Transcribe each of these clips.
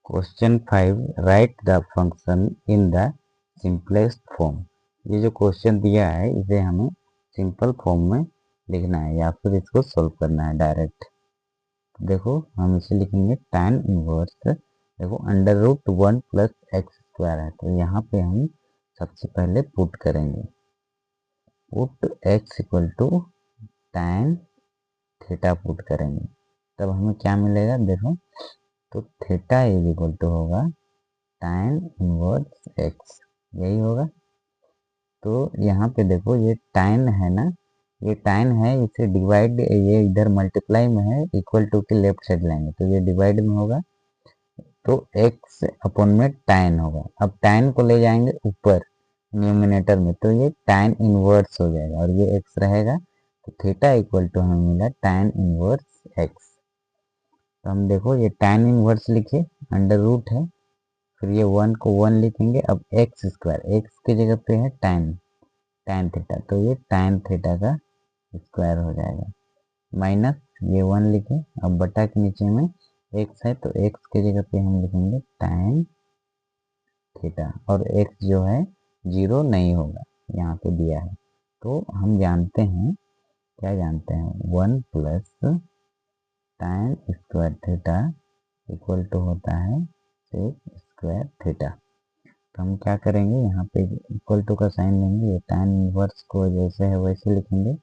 Question 5, right the function in the simplest form. ये जो question दिया है इसे हमें सिंपल फॉर्म में लिखना है या फिर इसको सोल्व करना है डायरेक्ट। देखो हम इसे लिखेंगे tan इनवर्स, देखो under root 1 plus x square है, तो यहाँ पे हम सबसे पहले पुट करेंगे, put x equal to tan theta put करेंगे, तब हमें क्या मिलेगा देखो, तो थीटा इज इक्वल टू होगा tan इनवर्स x, यही होगा। तो यहाँ पे देखो ये tan है ना, ये tan है, इसे डिवाइड, ये इधर मल्टीप्लाई में है, इक्वल टू के लेफ्ट साइड लाएंगे तो ये डिवाइड में होगा, तो x अपॉन में tan होगा। अब tan को ले जाएंगे ऊपर न्यूमिनेटर में, तो ये tan इनवर्स हो जाएगा और ये x रहेगा, तो थीटा इक्वल टू हमें मिला tan इनवर्स x। तो हम देखो ये tan इनवर्स लिखे, अंडर रूट है, फिर ये 1 को 1 लिखेंगे, अब एक्स स्क्वायर, एक्स की जगह पे है tan थीटा, तो ये tan थीटा का स्क्वायर हो जाएगा, माइनस ये 1 लिखे, अब बटा के नीचे में एक्स है, तो एक्स की जगह पे हम लिखेंगे tan थीटा, और एक्स जो है 0 नहीं होगा, यहाँ पे दिया है। तो हम जानते हैं, क्या जानते हैं, 1 plus tan square theta equal to होता है sec स्क्वायर थीटा। तो हम क्या करेंगे, यहाँ पे इक्वल टू का साइन लेंगे, ये tan इनवर्स को जैसे है वैसे लिखेंगे,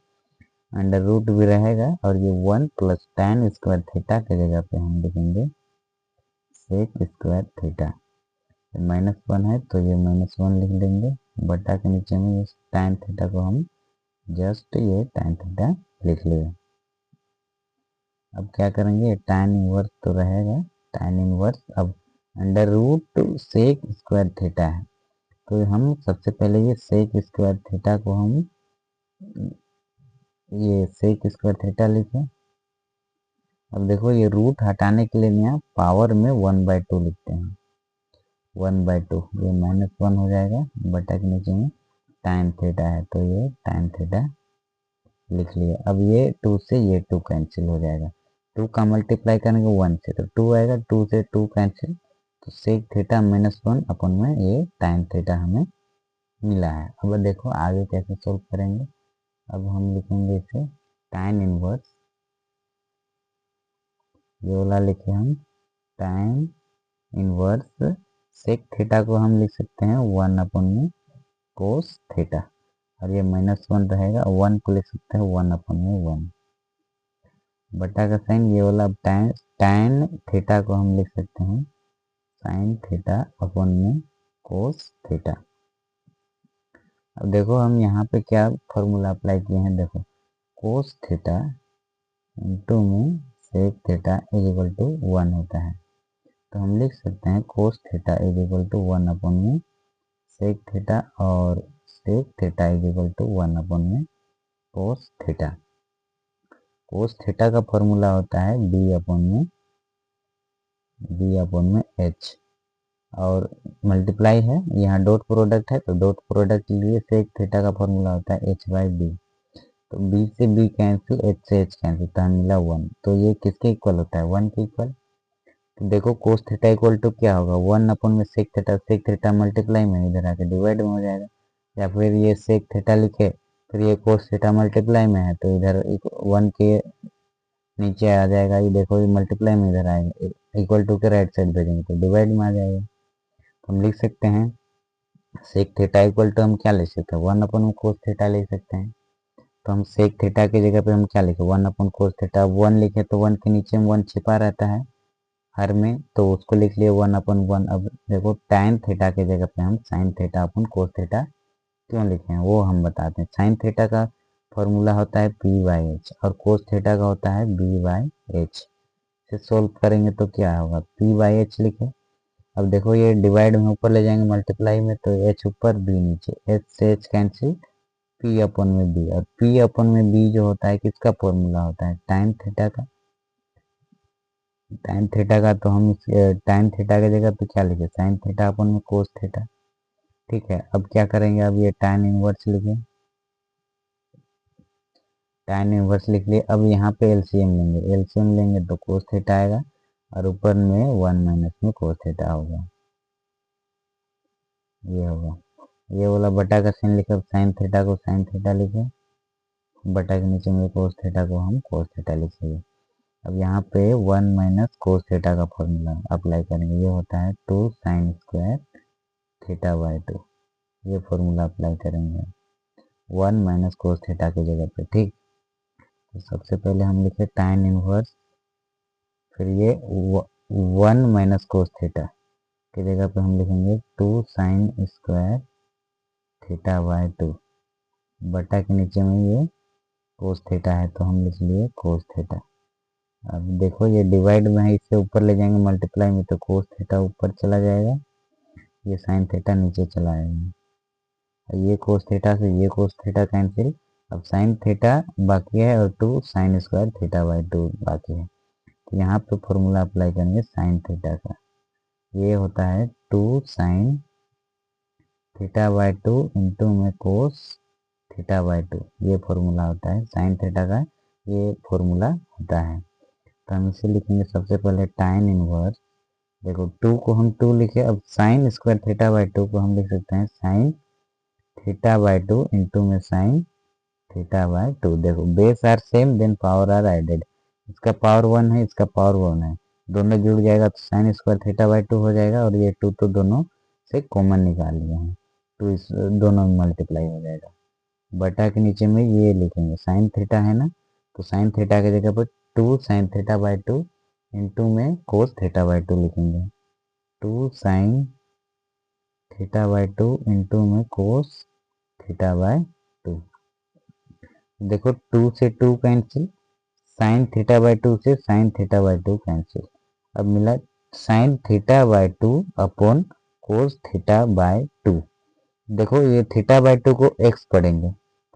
अंडर रूट भी रहेगा, और ये 1 प्लस tan स्क्वायर थीटा के जगह पे हम लिखेंगे sec स्क्वायर थीटा, -1 है तो ये -1 लिख लेंगे, बटा के नीचे में ये tan थीटा को हम जस्ट ये tan थीटा लिख लिए। अब क्या करेंगे, tan इनवर्स तो रहेगा, tan इनवर्स, अब under root sec square theta है, तो हम सबसे पहले ये सेक स्क्वायर थीटा को हम ये सेक स्क्वायर थीटा लिखें। अब देखो ये रूट हटाने के लिए यहाँ पावर में 1/2 लिखते हैं, 1/2, ये -1 हो जाएगा, बटा के नीचे में tan थीटा है, तो ये tan थीटा लिख लिए। अब ये 2 से ये 2 कैंसिल हो जाएगा, 2 का मल्टीप्लाई करेंगे 1 से तो 2 आएगा, 2 से 2 कैंसिल, तो सेक थीटा -1 अपन में ये tan थीटा हमें मिला है। अब देखो आगे कैसे सोल्व करेंगे, अब हम लिखेंगे इसे tan इनवर्स, ये वाला लिखे हम tan इनवर्स सेक थीटा को हम लिख सकते हैं 1 अपन में कोस थीटा, और ये -1 रहेगा, 1 को लिख सकते हैं 1 अपन में 1, बटा का साइन ये वाला, tan थीटा को हम लिख सकते हैं साइन थीटा अपन में कोस थीटा। अब देखो हम यहाँ पे क्या फॉर्मूला अप्लाई किए हैं, देखो कोस थीटा इंटू में sec theta is equal to 1 होता है, तो हम लिख सकते हैं cos theta is equal to 1 upon में सेक थीटा, और sec theta is equal to 1 upon में कोस थीटा। कोस थीटा का फॉर्मूला होता है बी अपन में एच, और मल्टीप्लाई है, यहाँ डॉट प्रोडक्ट है, तो डॉट प्रोडक्ट के लिए सेक थीटा का फॉर्मूला होता है h/b, तो b से b कैंसिल, h से h कैंसिल, तो हमें मिला 1, तो ये किसके इक्वल होता है, 1 के इक्वल। तो देखो कोस थीटा इक्वल टू क्या होगा, 1 अपन में सेक थीटा मल्टीप्लाई में इधर आके डिवाइड में हो जाएगा, या फिर ये सेक थीटा लिखे, फिर ये कोस थीटा मल्टीप्लाई में है, तो इधर 1 के नीचे आ जाएगा, ये देखो ये मल्टीप्लाई में इधर आएगा, इक्वल टू के राइट साइड भेजेंगे तो डिवाइड में आ जाएगा। तो हम लिख सकते हैं सेक थीटा इक्वल टू, हम क्या लिख सकते हैं 1 अपन में कोस थीटा लिख सकते हैं, तो हम सेक थीटा की जगह पे हम क्या लिखे 1 अपन कोस थीटा, 1 लिखे तो 1 के नीचे में 1 छिपा रहता है हर में, तो उसको लिख लिए 1 अपन 1। अब देखो tan थीटा की जगह पे हम साइन थीटा अपन कोस थीटा क्यों लिखे हैं वो हम बताते हैं। साइन थीटा का फॉर्मूला होता है p/h, और कोस थीटा का होता है b/h। इसे सोल्व करेंगे तो क्या होगा, p/h लिखे, अब देखो ये डिवाइड में ऊपर ले जाएंगे मल्टीप्लाई में, तो h ऊपर b नीचे, h से h कैंसिल, p अपन में b, और p अपन में b जो होता है किसका फॉर्मूला होता है, tan थीटा का, tan थीटा का, तो हम tan थीटा की जगह पे क्या लिखे साइन थीटा अपन में कोस थीटा। ठीक है, अब क्या करेंगे, अब ये tan इनवर्स लिखे, tan इनवर्स लिख लिए, अब यहाँ पे एलसीएम लेंगे तो कोस थीटा आएगा, और ऊपर में 1 माइनस में कोस थीटा होगा, ये होगा। ये वाला बटा का साइन लिखे, साइन थीटा को साइन थीटा लिखे, बटा के नीचे में कोस थीटा को हम कोस थीटा लिखेंगे। अब यहाँ पे 1 माइनस कोस थीटा का फॉर्मूला अप्लाई करेंगे, ये होता है 2 साइन स्क्वायर थीटा बाई 2, ये फॉर्मूला अप्लाई करेंगे 1 माइनस कोस थीटा की जगह पे। ठीक, तो सबसे पहले हम लिखे टाइन इनवर्स, फिर ये 1 माइनस कोस थीटा की जगह पे हम लिखेंगे 2 साइन स्क्वायर थीटा बाई 2, बटा के नीचे में ये कोस थीटा है तो हम लिख लिए कोस थीटा। अब देखो ये डिवाइड में है, इससे ऊपर ले जाएंगे मल्टीप्लाई में तो कोस थीटा ऊपर चला जाएगा, ये साइन थीटा नीचे चला आएगा, ये कोस थीटा से ये कोस थीटा कैंसिल, अब साइन थीटा बाकी है और 2 साइन स्क्वायर थीटा बाई 2 बाकी है। तो यहाँ पे फॉर्मूला अप्लाई करेंगे साइन थीटा का, ये होता है 2 साइन थीटा बाई 2 इंटू में कोस थीटा बाई 2, ये फॉर्मूला होता है साइन थीटा का, ये फॉर्मूला होता है। तो हम इसे लिखेंगे सबसे पहले टाइन इनवर्स, देखो 2 को हम 2 लिखे, अब साइन स्क्वायर थीटा बाई 2 को हम लिख सकते हैं साइन थीटा बाई 2 इंटू में साइन थीटा बाई 2। देखो base are same then power are added, इसका पावर 1 है, इसका पावर 1 है, दोनों जुड़ जाएगा तो साइन स्क्वायर थीटा बाई 2 हो जाएगा, और ये 2 तो दोनों से कॉमन निकाल लिए हैं, तो इस दोनों में मल्टीप्लाई हो जाएगा। बटा के नीचे में ये लिखेंगे साइन थीटा है ना, तो साइन थीटा की जगह पर 2 साइन थीटा बाई 2 इंटू में कोस थीटा बाई 2 लिखेंगे, 2 साइन थीटा बाई 2 इंटू में कोस थीटा बाई 2। देखो 2 से 2 कैंसिल, साइन थीटा बाई 2 से साइन थीटा बाई 2 कैंसिल, अब मिला sign theta by 2 upon cos theta by 2। देखो ये थीटा बाई 2 को x पढ़ेंगे,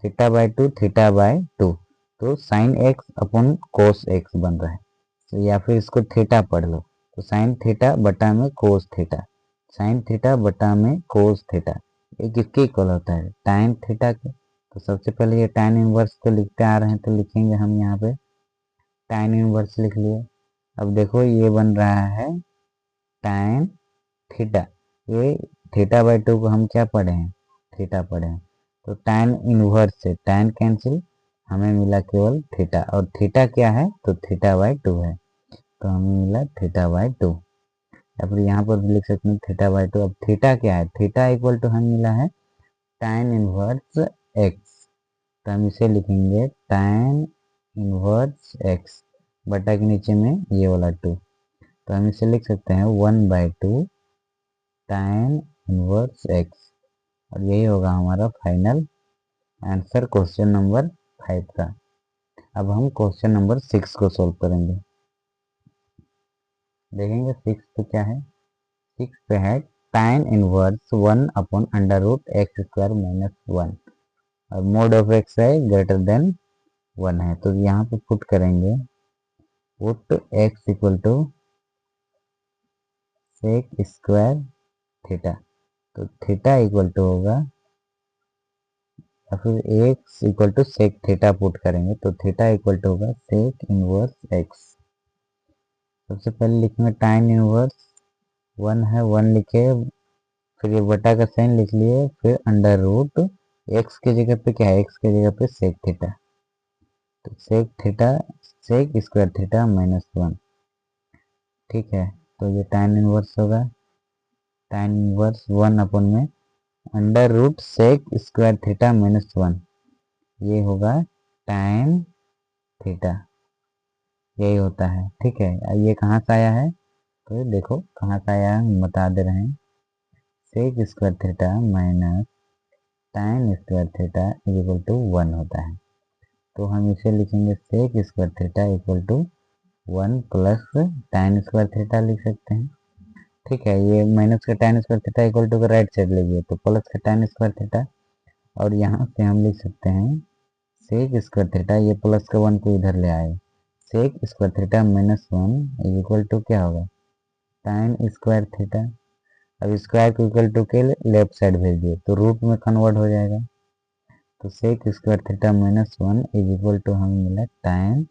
थीटा बाई 2 थीटा बाई 2, तो sine x upon cos x बन रहा है, तो या फिर इसको थीटा पढ़ लो, तो साइन थीटा बटा में कोस थीटा, साइन थीटा बटा में कोस थीटा, ये किसके इक्वल होता है, टाइन थीटा के। तो सबसे पहले ये टाइन इनवर्स को लिखते आ रहे हैं तो लिखेंगे हम यहाँ पे टाइन इनवर्स लिख लिए। अब देखो ये बन रहा है टाइन थीटा, ये थीटा बाई 2 को हम क्या पढ़े हैं, थीटा पढ़े हैं, तो टाइन इनवर्स से टाइन कैंसिल, हमें मिला केवल थीटा, और थीटा क्या है तो थीटा बाई 2 है, तो हमें मिला थीटा बाई 2। या फिर यहाँ पर भी लिख सकते हैं थीटा बाई 2। अब थीटा क्या है, थीटा इक्वल टू हमें मिला है टाइन इनवर्स एक्स, तो हम इसे लिखेंगे टाइन इनवर्स एक्स, बटा के नीचे में ये वाला 2, तो हम इसे लिख सकते हैं 1/2 टाइन इनवर्स एक्स, और यही होगा हमारा फाइनल आंसर क्वेश्चन नंबर 5 का। अब हम क्वेश्चन नंबर 6 को सोल्व करेंगे, देखेंगे 6 पे क्या है। 6 पे है tan inverse 1 upon under root x square minus 1, और मोड ऑफ एक्स है ग्रेटर देन 1 है, तो यहाँ पे पुट करेंगे, put x equal to sec square theta, तो थीटा इक्वल टू होगा, या फिर x equal to sec theta put करेंगे, तो थीटा इक्वल टू होगा सेक इनवर्स एक्स। सबसे पहले लिखेंगे टाइन इनवर्स 1 है, 1 लिखे, फिर ये बटा का साइन लिख लिए, फिर अंडर रूट एक्स की जगह पे क्या है, एक्स की जगह पे सेक थीटा, तो sec theta sec square theta minus 1, ठीक है। तो ये टाइन इनवर्स होगा, टाइन इनवर्स 1 अपन में under root sec square theta minus 1, ये होगा टाइन थीटा, यही होता है, ठीक है। ये कहाँ से आया है, तो देखो कहाँ से आया है हम बता दे रहे हैं, sec square theta minus tan square theta equal to 1 होता है, तो हम इसे लिखेंगे sec square theta equal to 1 plus tan square theta लिख सकते हैं, ठीक है। ये माइनस का tan square theta equal to का राइट साइड लीजिए, तो प्लस का टाइन स्क्वायर थीटा, और यहाँ से हम लिख सकते हैं सेक स्क्वायर थीटा, ये प्लस का 1 को इधर ले आए, sec square theta minus 1 equal to क्या होगा, टाइन स्क्वायर थीटा। अब स्क्वायर को इक्वल टू के लेफ्ट साइड भेज दिए तो रूट में कन्वर्ट हो जाएगा, तो sec square theta minus 1 is equal to हमें मिला टाइन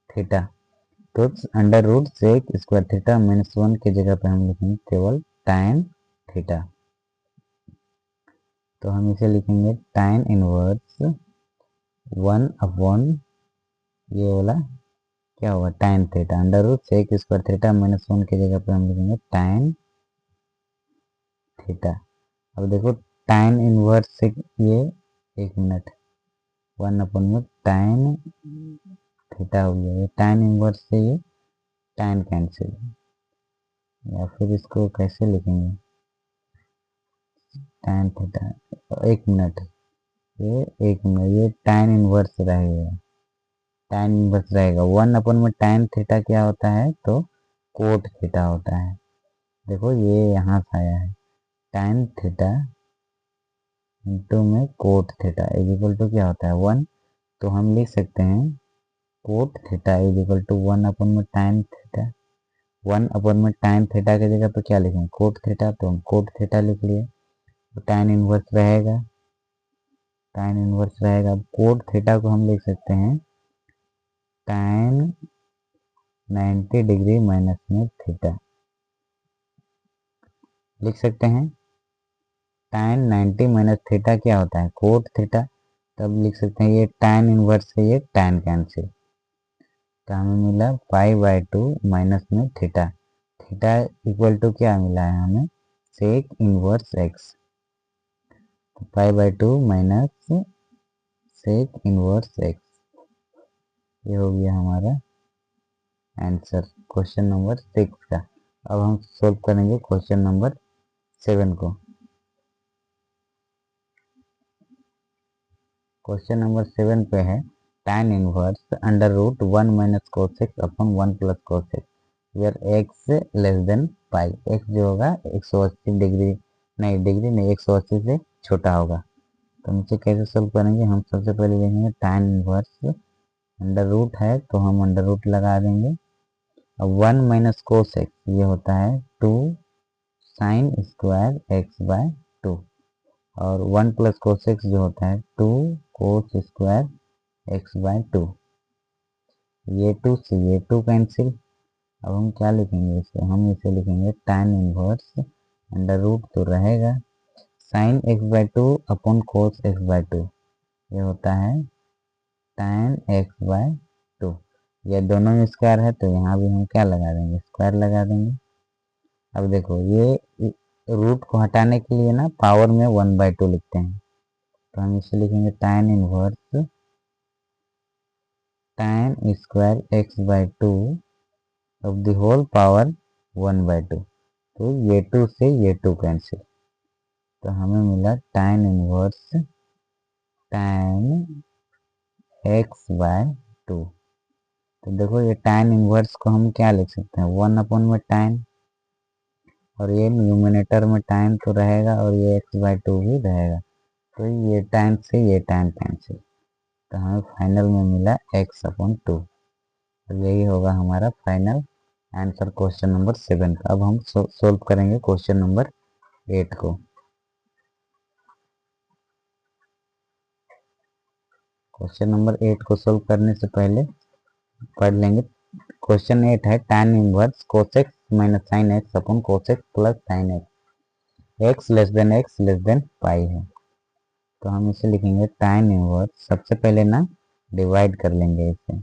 थीटा। तो under root sec square theta -1 की जगह पे हम लिखेंगे केवल tan थीटा। तो हम इसे लिखेंगे tan इनवर्स 1 अपॉन ये वाला क्या होगा tan theta, under root sec square theta -1 की जगह पे हम लिखेंगे tan थीटा। अब देखो tan इनवर्स से ये 1 मिनट 1 अपॉन में tan थीटा हो गया, ये tan इनवर्स से ये tan कैंसिल, या फिर इसको कैसे लिखेंगे tan थीटा 1 मिनट, ये 1 मिनट, ये tan इनवर्स रहेगा, tan इनवर्स रहेगा 1 अपन में tan थीटा क्या होता है तो कोट थीटा होता है। देखो ये यहाँ से आया है tan थीटा इंटू में cot theta is equal to क्या होता है 1, तो हम लिख सकते हैं cot theta is equal to 1 upon में tan थीटा, 1 अपन में tan थीटा की जगह पे क्या लिखेंगे कोट थीटा, तो हम कोट थीटा लिख लिए, तो tan इनवर्स रहेगा, tan इनवर्स रहेगा। अब कोट थीटा को हम लिख सकते हैं tan 90 डिग्री माइनस में थीटा लिख सकते हैं। tan 90 माइनस थीटा क्या होता है कोट थीटा, तब लिख सकते हैं ये tan इनवर्स से ये tan कैंसिल, तो हमें मिला π/2 माइनस में थीटा, थीटा इक्वल टू क्या मिला है हमें सेक इनवर्स x, तो π/2 माइनस सेक इनवर्स x, ये हो गया हमारा आंसर क्वेश्चन नंबर 6 का। अब हम सोल्व करेंगे क्वेश्चन नंबर 7 को। क्वेश्चन नंबर 7 पे है tan inverse under root 1 minus cos x upon 1 plus cos x where x less than pi, x जो होगा 180 डिग्री नहीं 180 से छोटा होगा। तो हम इसे कैसे सोल्व करेंगे, हम सबसे पहले देखेंगे tan इनवर्स अंडर रूट है तो हम अंडर रूट लगा देंगे। अब 1 माइनस कोस एक्स ये होता है 2 साइन स्क्वायर एक्स बाय 2, और 1 प्लस कोस एक्स जो होता है 2 कोस स्क्वायर एक्स बाय 2, ये 2 से ये 2 कैंसिल। अब हम क्या लिखेंगे इसे, हम इसे लिखेंगे tan इनवर्स अंडर रूट तो रहेगा sine x by 2 upon cos x by 2, ये होता है tan एक्स बाय 2, ये दोनों में स्क्वायर है तो यहाँ भी हम क्या लगा देंगे स्क्वायर लगा देंगे। अब देखो ये रूट को हटाने के लिए ना पावर में 1/2 लिखते हैं, तो हम इसे लिखेंगे tan inverse tan square x by 2 of the whole power 1/2, तो ये 2 से ये 2 कैंसिल, तो हमें मिला tan inverse tan x by 2। तो देखो ये tan इनवर्स को हम क्या लिख सकते हैं 1 अपॉन में tan, और ये न्यूमिनेटर में tan तो रहेगा और ये x बाय 2 भी रहेगा, तो ये tan से ये tan कैंसिल, तो हमें फाइनल में मिला x अपॉन 2, तो यही होगा हमारा फाइनल आंसर क्वेश्चन नंबर 7 का। अब हम सोल्व करेंगे क्वेश्चन नंबर 8 को। क्वेश्चन नंबर 8 को सोल्व करने से पहले पढ़ लेंगे। क्वेश्चन 8 है tan inverse cos x minus sine x upon cos x plus sine x less than pi है, तो हम इसे लिखेंगे tan इनवर्स, सबसे पहले ना डिवाइड कर लेंगे इसे,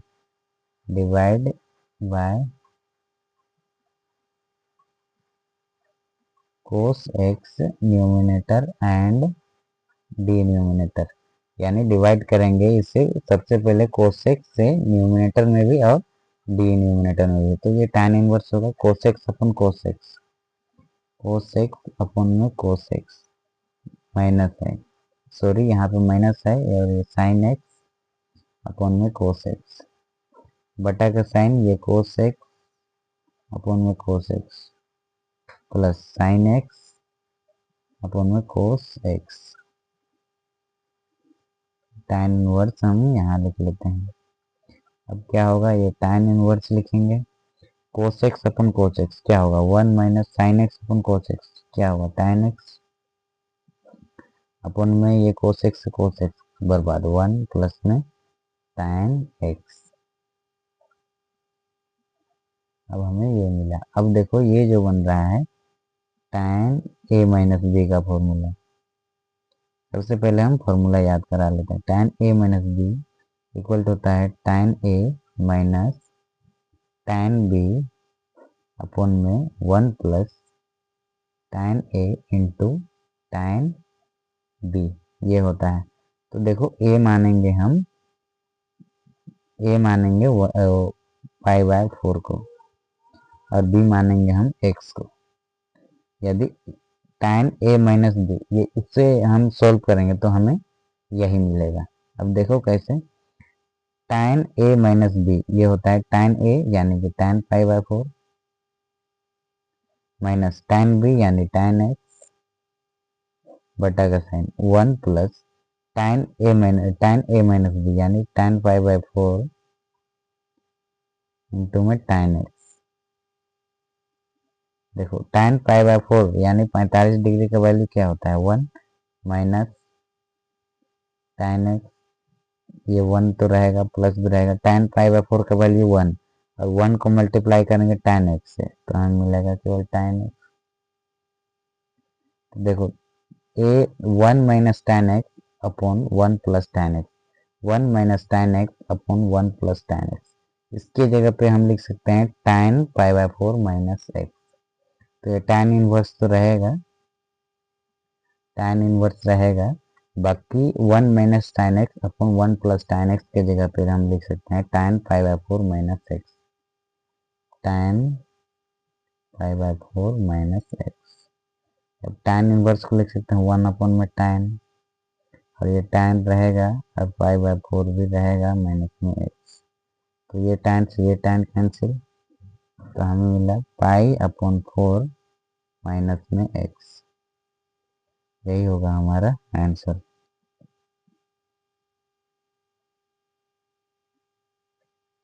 divide by cos x numerator and denominator, यानी डिवाइड करेंगे इसे सबसे पहले cos x से न्यूमिनेटर में भी और डिनोमिनेटर में भी, तो ये tan इनवर्स होगा cos x upon cos x, cos x upon में cos x माइनस है, सॉरी यहाँ पे माइनस है, और साइन एक्स अपॉन में cos x बटा का साइन ये cos x अपॉन में cos x plus sine x upon में cos x, tan इनवर्स हम यहाँ लिख लेते हैं। अब क्या होगा ये tan इनवर्स लिखेंगे cos x अपन cos x क्या होगा 1 minus sine x upon cos x क्या होगा tan x अपन में ये cos x से cos x बर्बाद 1 प्लस में tan x, अब हमें ये मिला। अब देखो ये जो बन रहा है tan a माइनस बी का फॉर्मूला। सबसे पहले हम फॉर्मूला याद करा लेते हैं। tan a माइनस बी इक्वल होता है tan a minus tan b upon में 1 plus tan a into tan b, ये होता है। तो देखो a मानेंगे हम, a मानेंगे पाई बाय 4 को और b मानेंगे हम x को। यदि tan a माइनस बी ये इससे हम सोल्व करेंगे तो हमें यही मिलेगा। अब देखो कैसे, tan a माइनस बी ये होता है tan a यानी कि tan pi by 4 minus tan b यानी tan x बटा का sign 1 plus tan a minus B यानी tan पाई बाय 4 इंटू में tan x। देखो tan पाई बाय 4 यानी 45 डिग्री का वैल्यू क्या होता है 1 माइनस tan x, ये 1 तो रहेगा प्लस भी रहेगा। tan पाई बाय 4 का वैल्यू 1 और 1 को मल्टीप्लाई करेंगे tan x से तो हमें मिलेगा केवल tan x। तो देखो a 1 minus tan x upon 1 plus tan x, 1 minus tan x upon 1 plus tan x। इसकी जगह पे हम लिख सकते हैं tan pi by 4 minus x। तो ये tan इनवर्स तो रहेगा, tan इनवर्स रहेगा। बाकी 1 minus tan x upon 1 plus tan x के जगह पे हम लिख सकते हैं tan pi by 4 minus x, tan pi by 4 minus x। अब tan इनवर्स को लिख सकते हैं 1 अपॉन में tan और ये tan रहेगा और पाई बाय 4 भी रहेगा माइनस में x। तो ये tan से ये tan कैंसिल, तो हमें मिला पाई अपॉन 4 माइनस में x। यही होगा हमारा आंसर।